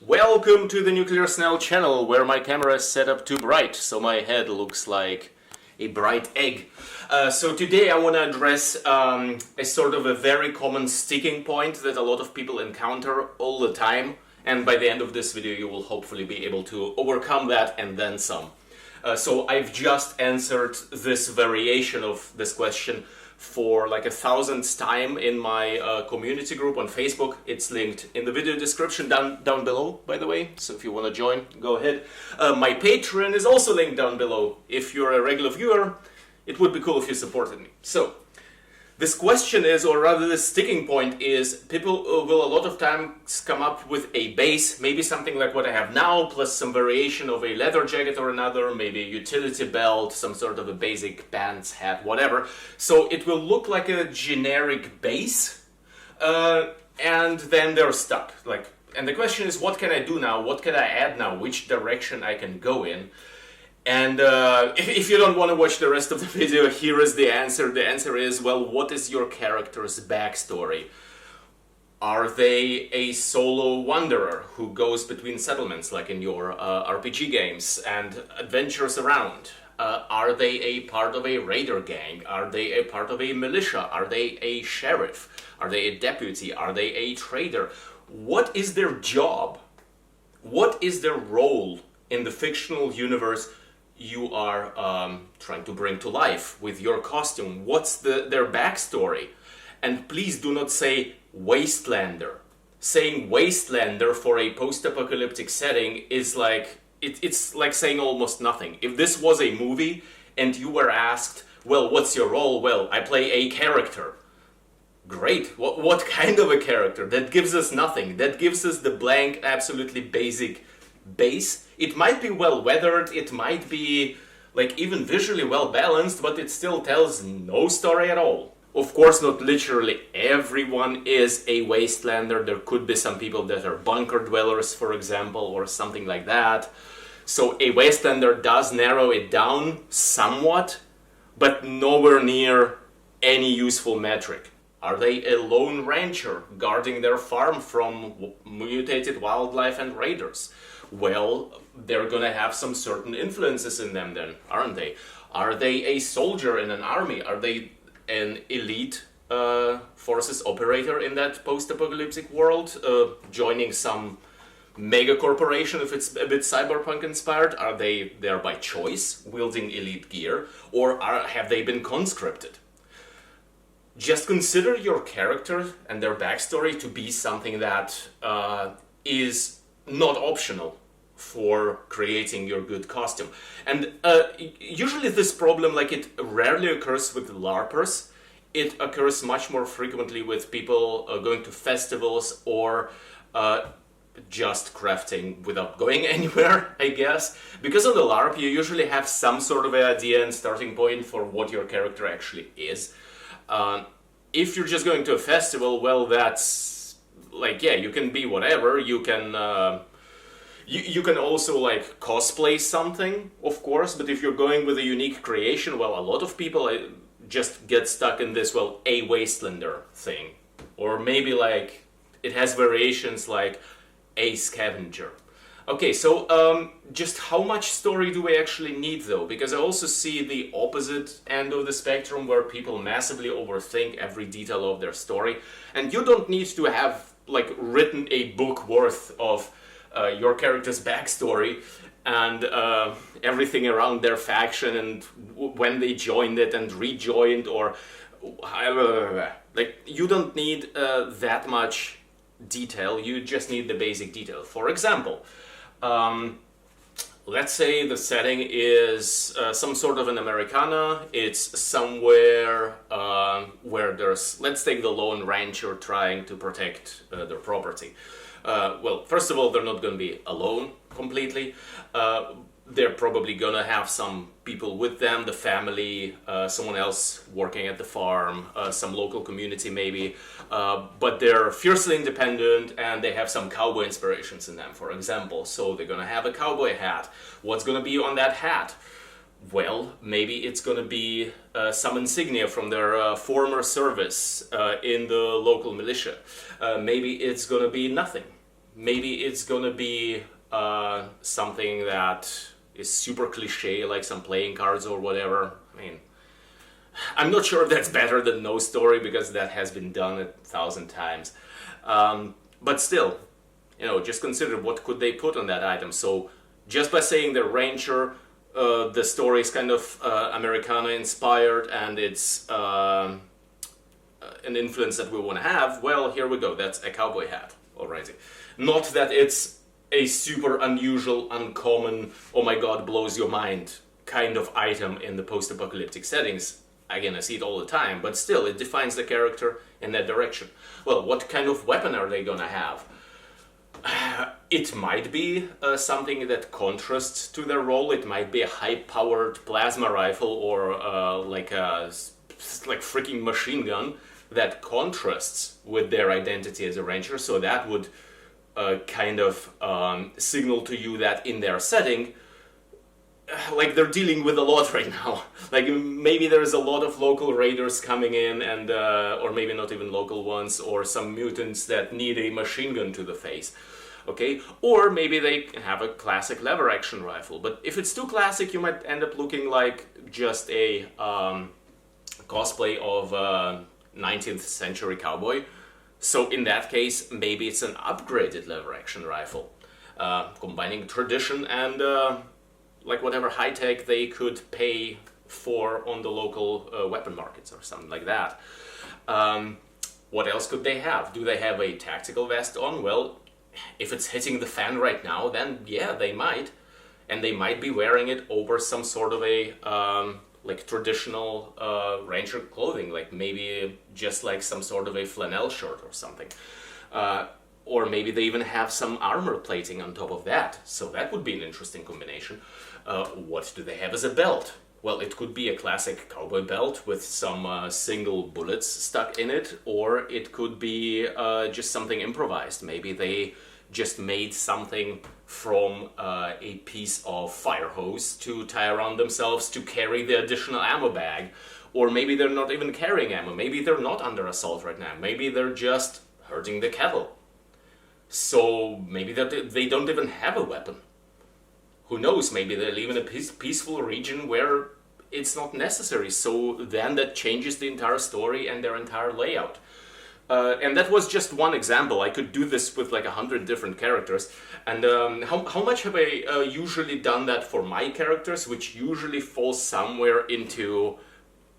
Welcome to the Nuclear Snell channel, where my camera is set up too bright, so my head looks like a bright egg. So today I want to address a sort of a very common sticking point that a lot of people encounter all the time, and by the end of this video you will hopefully be able to overcome that and then some. So I've just answered this variation of this question for like 1,000th time in my community group on Facebook. It's linked in the video description down below, by the way, so if you want to join, go ahead. My Patreon is also linked down below. If you're a regular viewer, it would be cool if you supported me. So this question is, or rather the sticking point is, people will a lot of times come up with a base, maybe something like what I have now, plus some variation of a leather jacket or another, maybe a utility belt, some sort of a basic pants, hat, whatever. So it will look like a generic base, and then they're stuck. And the question is, what can I do now? What can I add now? Which direction I can go in? And if you don't want to watch the rest of the video, here is the answer. The answer is, well, what is your character's backstory? Are they a solo wanderer who goes between settlements, like in your RPG games, and adventures around? Are they a part of a raider gang? Are they a part of a militia? Are they a sheriff? Are they a deputy? Are they a trader? What is their job? What is their role in the fictional universe you are trying to bring to life with your costume? What's their backstory? And please do not say Wastelander. Saying Wastelander for a post-apocalyptic setting is like, it's like saying almost nothing. If this was a movie and you were asked, well, what's your role? Well, I play a character. Great. What kind of a character? That gives us nothing. That gives us the blank, absolutely basic base. It might be well weathered, it might be like even visually well balanced, but it still tells no story at all. Of course, not literally everyone is a Wastelander. There could be some people that are bunker dwellers, for example, or something like that. So a Wastelander does narrow it down somewhat, but nowhere near any useful metric. Are they a lone rancher guarding their farm from mutated wildlife and raiders? Well, they're gonna have some certain influences in them then, aren't they? Are they a soldier in an army? Are they an elite forces operator in that post-apocalyptic world, joining some mega corporation if it's a bit cyberpunk inspired? Are they there by choice, wielding elite gear, or have they been conscripted? Just consider your character and their backstory to be something that is not optional for creating your good costume. And usually this problem, like, it rarely occurs with LARPers. It occurs much more frequently with people going to festivals or just crafting without going anywhere, I guess. Because on the LARP you usually have some sort of idea and starting point for what your character actually is. If you're just going to a festival, well, that's like, yeah, you can be whatever. You can you can also like cosplay something, of course, but if you're going with a unique creation, well, a lot of people just get stuck in this, well, a Wastelander thing. Or maybe like it has variations like a scavenger. Okay, so just how much story do we actually need though? Because I also see the opposite end of the spectrum where people massively overthink every detail of their story. And you don't need to have like written a book worth of your character's backstory and everything around their faction and when they joined it and rejoined, or like, you don't need that much detail. You just need the basic detail. For example, let's say the setting is some sort of an Americana. It's somewhere where there's, let's take the lone rancher trying to protect their property. Well, first of all, they're not going to be alone completely. They're probably going to have some people with them, the family, someone else working at the farm, some local community maybe. But they're fiercely independent and they have some cowboy inspirations in them, for example. So they're going to have a cowboy hat. What's going to be on that hat? Well, maybe it's going to be some insignia from their former service in the local militia. Maybe it's going to be nothing. maybe it's gonna be something that is super cliche, like some playing cards or whatever. I mean, I'm not sure if that's better than no story, because that has been done 1,000 times. But still, just consider what could they put on that item. So just by saying the Ranger, the story is kind of Americana inspired, and it's an influence that we want to have. Well, here we go. That's a cowboy hat already. Not that it's a super unusual, uncommon, oh my god, blows your mind kind of item in the post-apocalyptic settings. Again, I see it all the time, but still, it defines the character in that direction. Well, what kind of weapon are they gonna have? It might be something that contrasts to their role. It might be a high-powered plasma rifle, or like freaking machine gun that contrasts with their identity as a ranger. So that would kind of signal to you that in their setting, like, they're dealing with a lot right now. Like, maybe there's a lot of local raiders coming in, and or maybe not even local ones, or some mutants that need a machine gun to the face. Okay, or maybe they have a classic lever action rifle. But if it's too classic, you might end up looking like just a cosplay of 19th century cowboy. So in that case, maybe it's an upgraded lever action rifle, combining tradition and like whatever high tech they could pay for on the local weapon markets or something like that. What else could they have? Do they have a tactical vest on? Well, if it's hitting the fan right now, then yeah, they might. And they might be wearing it over some sort of a like traditional ranger clothing, like maybe just like some sort of a flannel shirt or something. Or maybe they even have some armor plating on top of that. So that would be an interesting combination. What do they have as a belt? Well, it could be a classic cowboy belt with some single bullets stuck in it, or it could be just something improvised. Maybe they just made something from a piece of fire hose to tie around themselves to carry the additional ammo bag. Or maybe they're not even carrying ammo. Maybe they're not under assault right now. Maybe they're just herding the cattle. So maybe they don't even have a weapon. Who knows, maybe they live in a peaceful region where it's not necessary. So then that changes the entire story and their entire layout. And that was just one example. I could do this with like 100 different characters. And how much have I usually done that for my characters, which usually falls somewhere into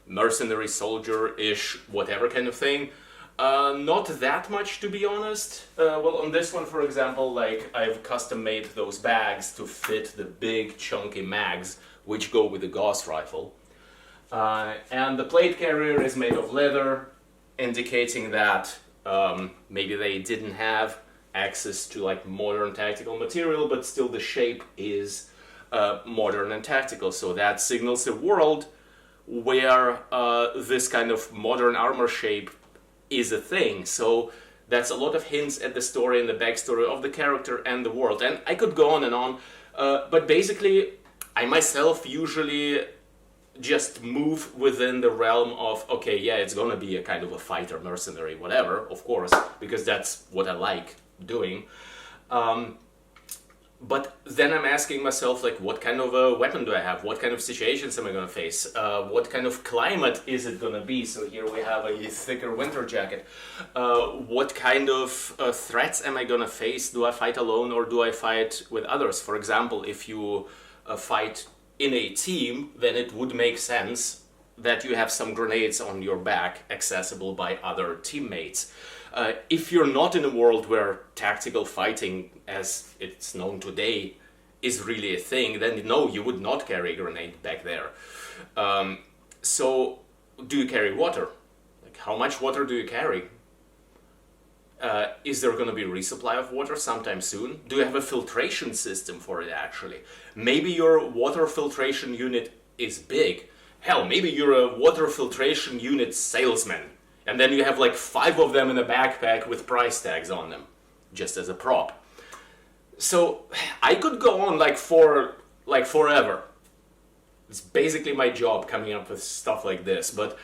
mercenary, soldier-ish, whatever kind of thing. Not that much, to be honest. Well, on this one, for example, like, I've custom made those bags to fit the big chunky mags which go with the Gauss rifle. And the plate carrier is made of leather, indicating that maybe they didn't have access to like modern tactical material, but still the shape is modern and tactical. So that signals a world where this kind of modern armor shape is a thing. So that's a lot of hints at the story and the backstory of the character and the world. And I could go on, but basically I myself usually just move within the realm of, okay, yeah, it's gonna be a kind of a fighter, mercenary, whatever, of course, because that's what I like doing. But then I'm asking myself, like, what kind of a weapon do I have? What kind of situations am I going to face? What kind of climate is it going to be? So here we have a thicker winter jacket. What kind of threats am I going to face? Do I fight alone or do I fight with others? For example, if you fight in a team, then it would make sense that you have some grenades on your back accessible by other teammates. If you're not in a world where tactical fighting, as it's known today, is really a thing, then no, you would not carry a grenade back there. So, do you carry water? Like, how much water do you carry? Is there going to be a resupply of water sometime soon? Do you have a filtration system for it, actually? Maybe your water filtration unit is big. Hell, maybe you're a water filtration unit salesman. And then you have like 5 of them in a backpack with price tags on them, just as a prop. So I could go on like forever. It's basically my job coming up with stuff like this. But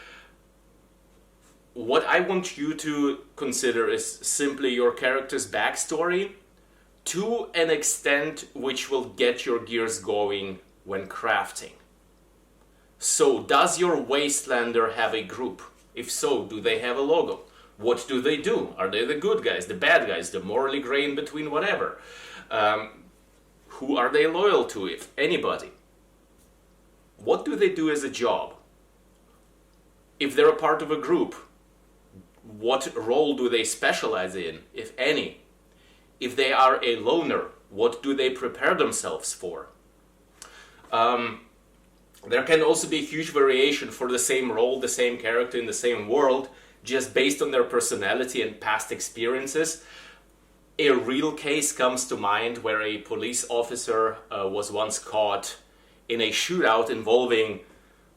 what I want you to consider is simply your character's backstory to an extent which will get your gears going when crafting. So, does your Wastelander have a group? If so, do they have a logo? What do they do? Are they the good guys, the bad guys, the morally gray in between, whatever? Who are they loyal to, if anybody? What do they do as a job? If they're a part of a group, what role do they specialize in, if any? If they are a loner, what do they prepare themselves for? There can also be huge variation for the same role, the same character in the same world, just based on their personality and past experiences. A real case comes to mind where a police officer was once caught in a shootout involving,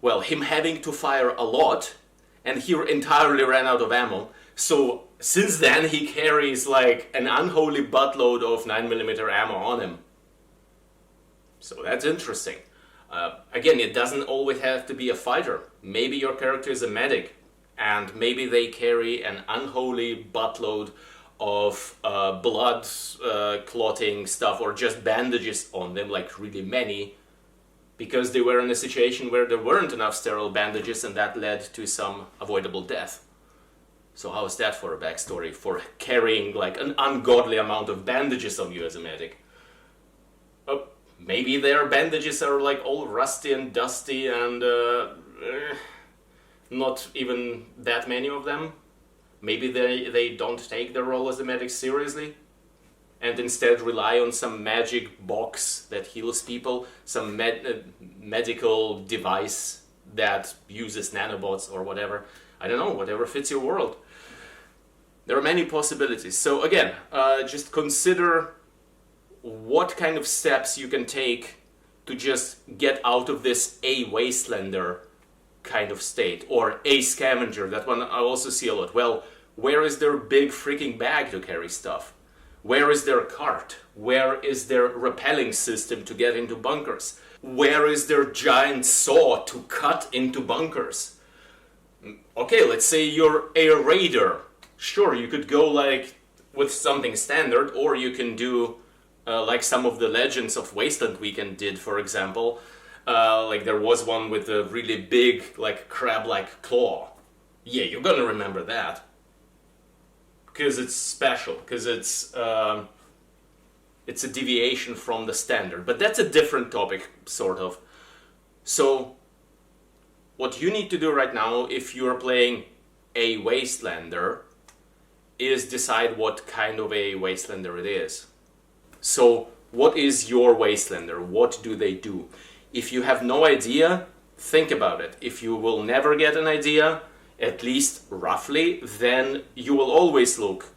well, him having to fire a lot, and he entirely ran out of ammo. So since then he carries like an unholy buttload of 9mm ammo on him. So that's interesting. Again, it doesn't always have to be a fighter. Maybe your character is a medic, and maybe they carry an unholy buttload of blood clotting stuff, or just bandages on them, like really many, because they were in a situation where there weren't enough sterile bandages, and that led to some avoidable death. So how is that for a backstory for carrying like an ungodly amount of bandages on you as a medic? Maybe their bandages are like all rusty and dusty and not even that many of them. Maybe they don't take their role as a medic seriously and instead rely on some magic box that heals people, some medical device that uses nanobots or whatever. I don't know, whatever fits your world. There are many possibilities. So again, just consider what kind of steps you can take to just get out of this a Wastelander kind of state, or a scavenger. That one I also see a lot. Well, where is their big freaking bag to carry stuff? Where is their cart? Where is their rappelling system to get into bunkers? Where is their giant saw to cut into bunkers? Okay, let's say you're a raider. Sure, you could go like with something standard, or you can do like some of the Legends of Wasteland Weekend did, for example. Like there was one with a really big, like crab-like claw. Yeah, you're gonna remember that. Because it's special, because it's a deviation from the standard. But that's a different topic, sort of. So, what you need to do right now, if you're playing a Wastelander, is decide what kind of a Wastelander it is. So, what is your Wastelander? What do they do? If you have no idea, think about it. If you will never get an idea, at least roughly, then you will always look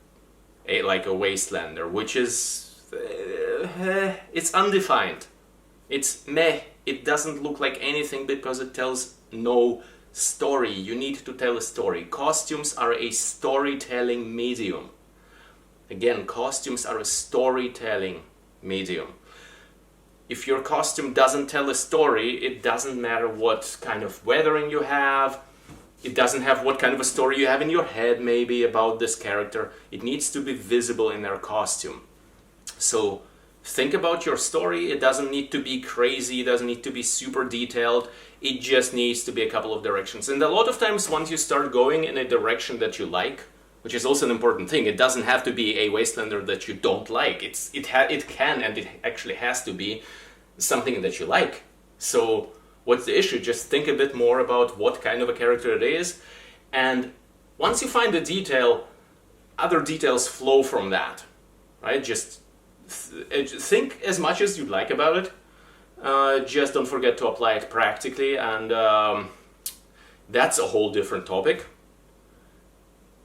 like a Wastelander, which is... it's undefined. It's meh. It doesn't look like anything because it tells no story. You need to tell a story. Costumes are a storytelling medium. Again, costumes are a storytelling medium. If your costume doesn't tell a story, it doesn't matter what kind of weathering you have. It doesn't have what kind of a story you have in your head, maybe, about this character. It needs to be visible in their costume. So, think about your story. It doesn't need to be crazy. It doesn't need to be super detailed. It just needs to be a couple of directions. And a lot of times, once you start going in a direction that you like, which is also an important thing, it doesn't have to be a Wastelander that you don't like. It can, and it actually has to be something that you like. So, what's the issue? Just think a bit more about what kind of a character it is, and once you find the detail, other details flow from that, right? Just think as much as you'd like about it, just don't forget to apply it practically, and that's a whole different topic.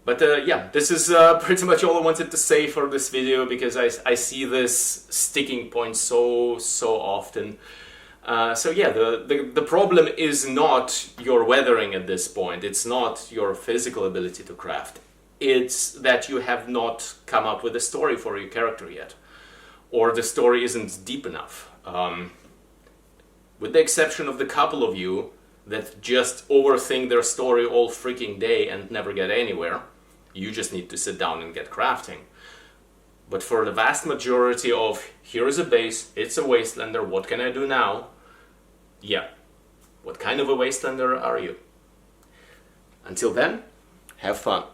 But yeah, this is pretty much all I wanted to say for this video, because I see this sticking point so often. So yeah, the problem is not your weathering at this point. It's not your physical ability to craft. It's that you have not come up with a story for your character yet. Or the story isn't deep enough. With the exception of the couple of you that just overthink their story all freaking day and never get anywhere, you just need to sit down and get crafting. But for the vast majority of, here is a base, it's a Wastelander, what can I do now? Yeah, what kind of a Wastelander are you? Until then, have fun.